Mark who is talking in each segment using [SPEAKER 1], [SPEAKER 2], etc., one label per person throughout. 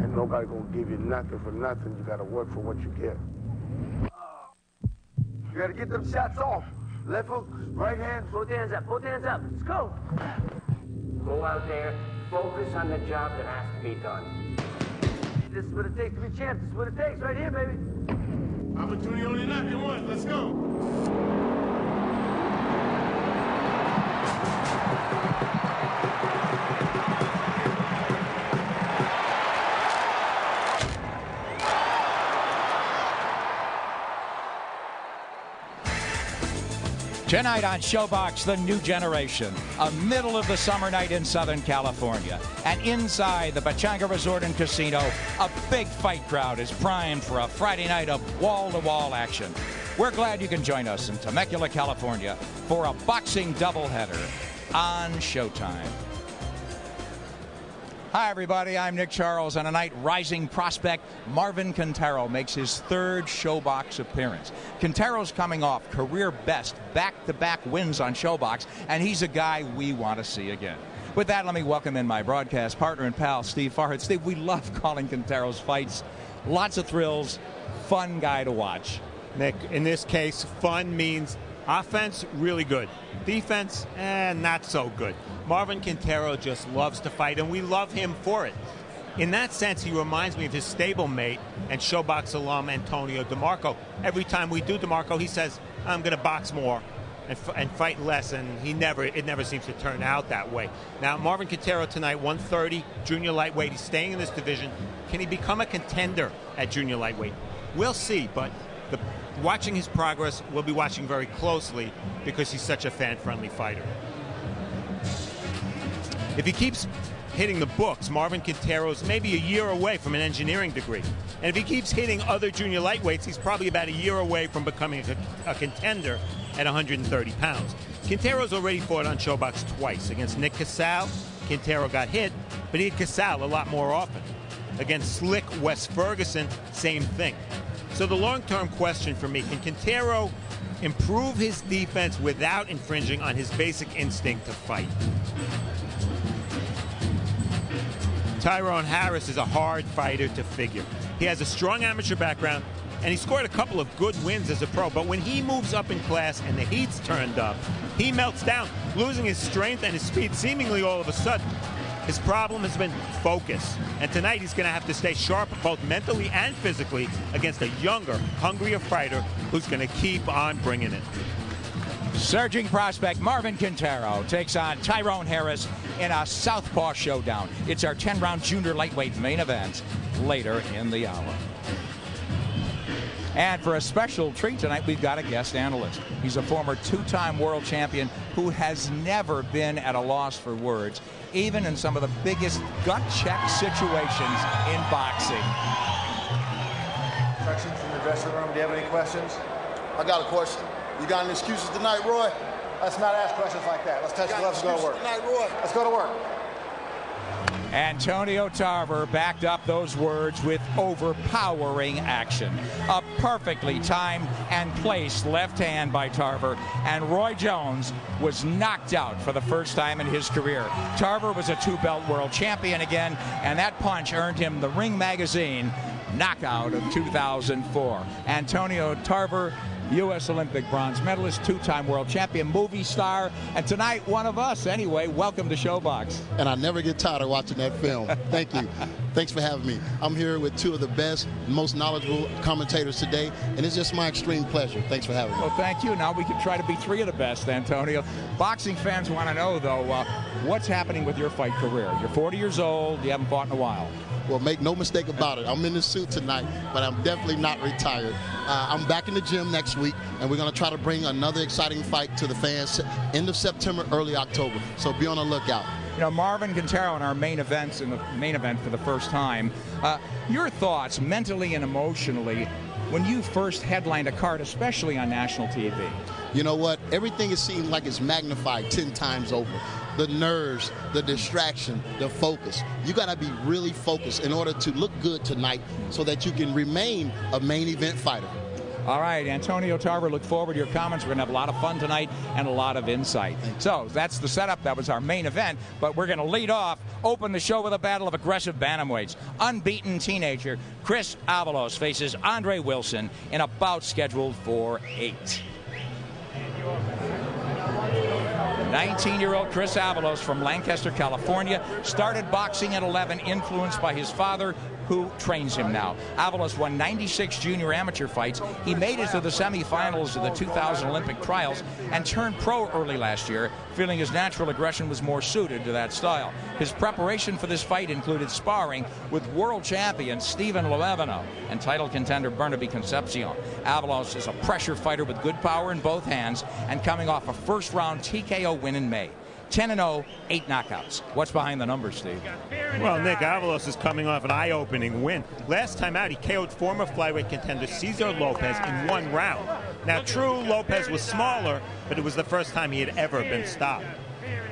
[SPEAKER 1] and nobody gonna give you nothing for nothing. You gotta work for what you get. You gotta get them shots off. Left hook, right hand.
[SPEAKER 2] Both hands up, both hands up. Let's go. Go out there, focus on the job that has to be done. This is what it takes to be champ. This is what it takes right here, baby.
[SPEAKER 1] Opportunity only knocking once. Let's go.
[SPEAKER 3] Tonight on ShoBox, the new generation, a middle of the summer night in Southern California. And inside the Pechanga Resort and Casino, a big fight crowd is primed for a Friday night of wall-to-wall action. We're glad you can join us in Temecula, California for a boxing doubleheader on Showtime. Hi, everybody. I'm Nick Charles. And tonight, rising prospect Marvin Quintero makes his third ShoBox appearance. Quintero's coming off career best back-to-back wins on ShoBox, and he's a guy we want to see again. With that, let me welcome in my broadcast partner and pal, Steve Farhat. Steve, we love calling Quintero's fights. Lots of thrills, fun guy to watch.
[SPEAKER 4] Nick, in this case, fun means offense, really good. Defense, not so good. Marvin Quintero just loves to fight, and we love him for it. In that sense, he reminds me of his stablemate and ShoBox alum Antonio DeMarco. Every time we do DeMarco, he says, I'm going to box more and fight less, and it never seems to turn out that way. Now, Marvin Quintero tonight, 130, junior lightweight. He's staying in this division. Can he become a contender at junior lightweight? We'll see, but watching his progress, we'll be watching very closely because he's such a fan-friendly fighter. If he keeps hitting the books, Marvin Quintero's maybe a year away from an engineering degree. And if he keeps hitting other junior lightweights, he's probably about a year away from becoming a contender at 130 pounds. Quintero's already fought on ShoBox twice. Against Nick Casal, Quintero got hit, but he hit Casal a lot more often. Against slick Wes Ferguson, same thing. So the long-term question for me, can Quintero improve his defense without infringing on his basic instinct to fight? Tyrone Harris is a hard fighter to figure. He has a strong amateur background, and he scored a couple of good wins as a pro, but when he moves up in class and the heat's turned up, he melts down, losing his strength and his speed seemingly all of a sudden. His problem has been focus, and tonight he's going to have to stay sharp both mentally and physically against a younger, hungrier fighter who's going to keep on bringing it.
[SPEAKER 3] Surging prospect Marvin Quintero takes on Tyrone Harris in a southpaw showdown. It's our 10-round junior lightweight main event later in the hour. And for a special treat tonight, we've got a guest analyst. He's a former two-time world champion who has never been at a loss for words, even in some of the biggest gut-check situations in boxing.
[SPEAKER 5] Questions from the dressing room? Do you have any questions? I got a question. You got any excuses tonight, Roy? Let's not ask questions like that. Let's touch the gloves and go to work. Tonight, Roy. Let's go to work.
[SPEAKER 3] Antonio Tarver backed up those words with overpowering action. A perfectly timed and placed left hand by Tarver, and Roy Jones was knocked out for the first time in his career. Tarver was a two-belt world champion again, and that punch earned him the Ring Magazine knockout of 2004. Antonio Tarver, U.S. Olympic bronze medalist, two-time world champion, movie star, and tonight one of us anyway. Welcome to ShoBox.
[SPEAKER 5] And I never get tired of watching that film. Thank you. Thanks for having me. I'm here with two of the best, most knowledgeable commentators today, and it's just my extreme pleasure. Thanks for having me.
[SPEAKER 3] Well, thank you. Now we can try to be three of the best, Antonio. Boxing fans want to know, though, what's happening with your fight career? You're 40 years old. You haven't fought in a while.
[SPEAKER 5] Well, make no mistake about it. I'm in the suit tonight, but I'm definitely not retired. I'm back in the gym next week, and we're going to try to bring another exciting fight to the fans end of September, early October. So be on the lookout.
[SPEAKER 3] You know, Marvin Quintero in our main event for the first time. Your thoughts, mentally and emotionally, when you first headlined a card, especially on national TV?
[SPEAKER 5] You know what? Everything is seemed like it's magnified 10 times over. The nerves, the distraction, the focus. You got to be really focused in order to look good tonight so that you can remain a main event fighter.
[SPEAKER 3] All right, Antonio Tarver, look forward to your comments. We're going to have a lot of fun tonight and a lot of insight. So that's the setup. That was our main event. But we're going to lead off, open the show with a battle of aggressive bantamweights. Unbeaten teenager Chris Avalos faces Andre Wilson in a bout scheduled for 8. 19-year-old Chris Avalos from Lancaster, California, started boxing at 11, influenced by his father, who trains him now. Avalos won 96 junior amateur fights. He made it to the semifinals of the 2000 Olympic trials and turned pro early last year, feeling his natural aggression was more suited to that style. His preparation for this fight included sparring with world champion Stephen Loevano and title contender Bernabe Concepcion. Avalos is a pressure fighter with good power in both hands and coming off a first-round TKO win in May. 10-0, 8 knockouts. What's behind the numbers, Steve?
[SPEAKER 4] Well, Nick, Avalos is coming off an eye-opening win. Last time out, he KO'd former flyweight contender Cesar Lopez in 1 round. Now, true, Lopez was smaller, but it was the first time he had ever been stopped.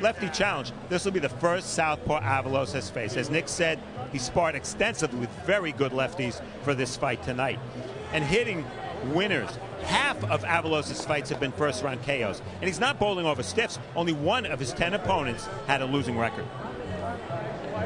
[SPEAKER 4] Lefty challenge. This will be the first southpaw Avalos has faced. As Nick said, he sparred extensively with very good lefties for this fight tonight. And hitting winners. Half of Avalos' fights have been first-round KOs. And he's not bowling over stiffs. Only 1 of his 10 opponents had a losing record.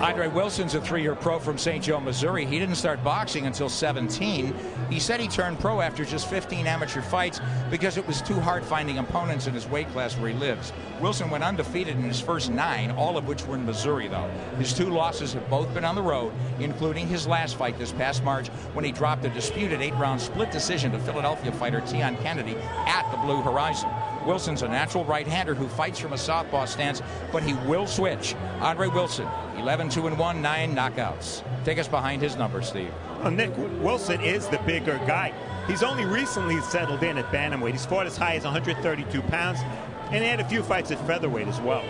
[SPEAKER 3] Andre Wilson's a 3-year pro from St. Joe, Missouri. He didn't start boxing until 17. He said he turned pro after just 15 amateur fights because it was too hard finding opponents in his weight class where he lives. Wilson went undefeated in his first 9, all of which were in Missouri, though. His 2 losses have both been on the road, including his last fight this past March when he dropped a disputed 8-round split decision to Philadelphia fighter Tian Kennedy at the Blue Horizon. Wilson's a natural right-hander who fights from a southpaw stance, but he will switch. Andre Wilson, 11-2-1, 9 knockouts. Take us behind his numbers, Steve.
[SPEAKER 4] Well, Nick, Wilson is the bigger guy. He's only recently settled in at bantamweight. He's fought as high as 132 pounds, and he had a few fights at featherweight as well.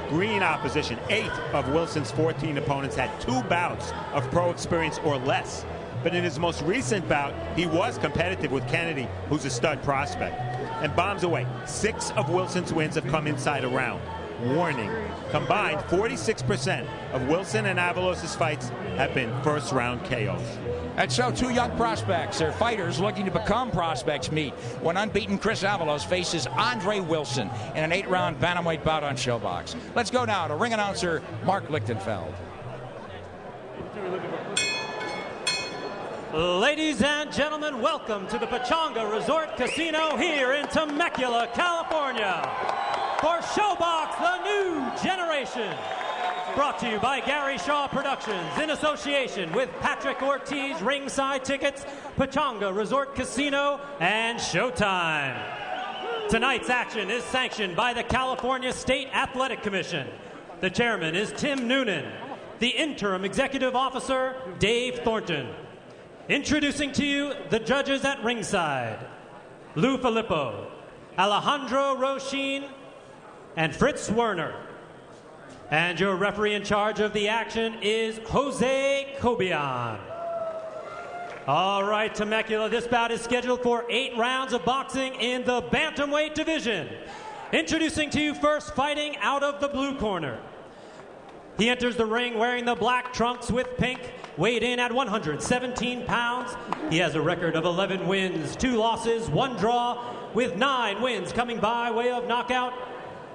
[SPEAKER 4] Green opposition. 8 of Wilson's 14 opponents had 2 bouts of pro experience or less. But in his most recent bout, he was competitive with Kennedy, who's a stud prospect. And bombs away. 6 of Wilson's wins have come inside a round. Warning, combined 46% of Wilson and Avalos' fights have been first-round KOs.
[SPEAKER 3] And so 2 young prospects, they're fighters looking to become prospects, meet when unbeaten Chris Avalos faces Andre Wilson in an 8-round bantamweight bout on Showbox. Let's go now to ring announcer Mark Lichtenfeld.
[SPEAKER 6] Ladies and gentlemen, welcome to the Pechanga Resort Casino here in Temecula, California. For Showbox, the new generation. Brought to you by Gary Shaw Productions in association with Patrick Ortiz, Ringside Tickets, Pechanga Resort Casino, and Showtime. Tonight's action is sanctioned by the California State Athletic Commission. The chairman is Tim Noonan. The interim executive officer, Dave Thornton. Introducing to you the judges at ringside, Lou Filippo, Alejandro Rochin, and Fritz Werner. And your referee in charge of the action is Jose Cobian. All right, Temecula, this bout is scheduled for 8 rounds of boxing in the bantamweight division. Introducing to you first, fighting out of the blue corner. He enters the ring wearing the black trunks with pink, weighed in at 117 pounds. He has a record of 11 wins, 2 losses, 1 draw, with 9 wins coming by way of knockout.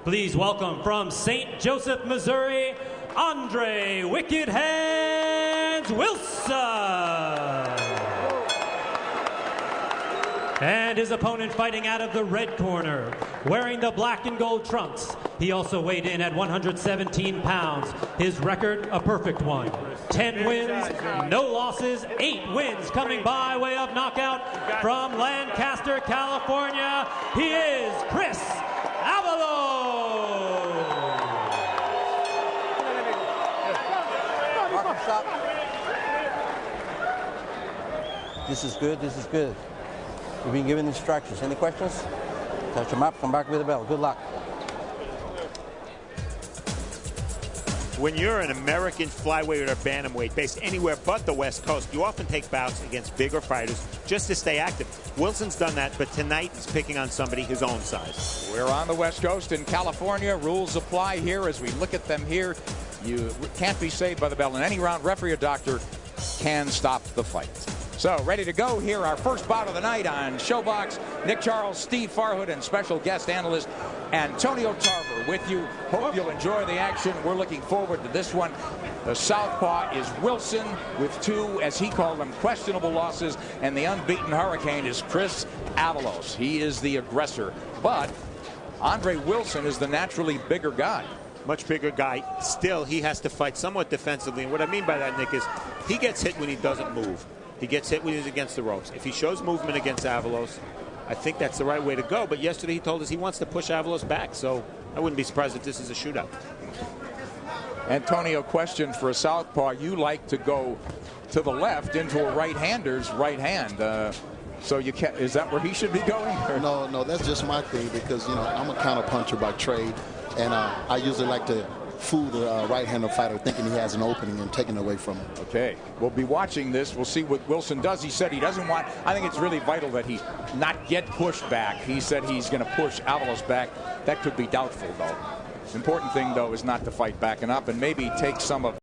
[SPEAKER 6] Please welcome from St. Joseph, Missouri, Andre Wicked Hands Wilson. And his opponent fighting out of the red corner, wearing the black and gold trunks. He also weighed in at 117 pounds. His record, a perfect one. 10 wins, no losses, 8 wins coming by way of knockout from Lancaster, California. He is Chris Avalos.
[SPEAKER 7] This is good, this is good. You've been given instructions. Any questions? Touch them up, come back with a bell. Good luck.
[SPEAKER 4] When you're an American flyweight or bantamweight based anywhere but the West Coast, you often take bouts against bigger fighters just to stay active. Wilson's done that, but tonight he's picking on somebody his own size.
[SPEAKER 3] We're on the West Coast in California. Rules apply here as we look at them here. You can't be saved by the bell in any round. Referee or doctor can stop the fight. So, ready to go here, our first bout of the night on ShoBox. Nick Charles, Steve Farhood, and special guest analyst Antonio Tarver with you. Hope you'll enjoy the action. We're looking forward to this one. The southpaw is Wilson with 2, as he called them, questionable losses, and the unbeaten Hurricane is Chris Avalos. He is the aggressor, but Andre Wilson is the naturally bigger guy.
[SPEAKER 4] Much bigger guy. Still, he has to fight somewhat defensively, and what I mean by that, Nick, is he gets hit when he doesn't move. He gets hit when he's against the ropes. If he shows movement against Avalos, I think that's the right way to go. But yesterday he told us he wants to push Avalos back, so I wouldn't be surprised if this is a shootout.
[SPEAKER 3] Antonio, question for a southpaw. You like to go to the left into a right-hander's right hand. So you can, is that where he should be going? Or?
[SPEAKER 5] No, that's just my thing because, you know, I'm a counter puncher by trade, and I usually like to fool the right-handed fighter thinking he has an opening and taking it away from him.
[SPEAKER 3] Okay, we'll be watching this. We'll see what Wilson does. He said he doesn't want, I think it's really vital that he not get pushed back. He said he's going to push Avalos back. That could be doubtful, though. Important thing, though, is not to fight backing up and maybe take some of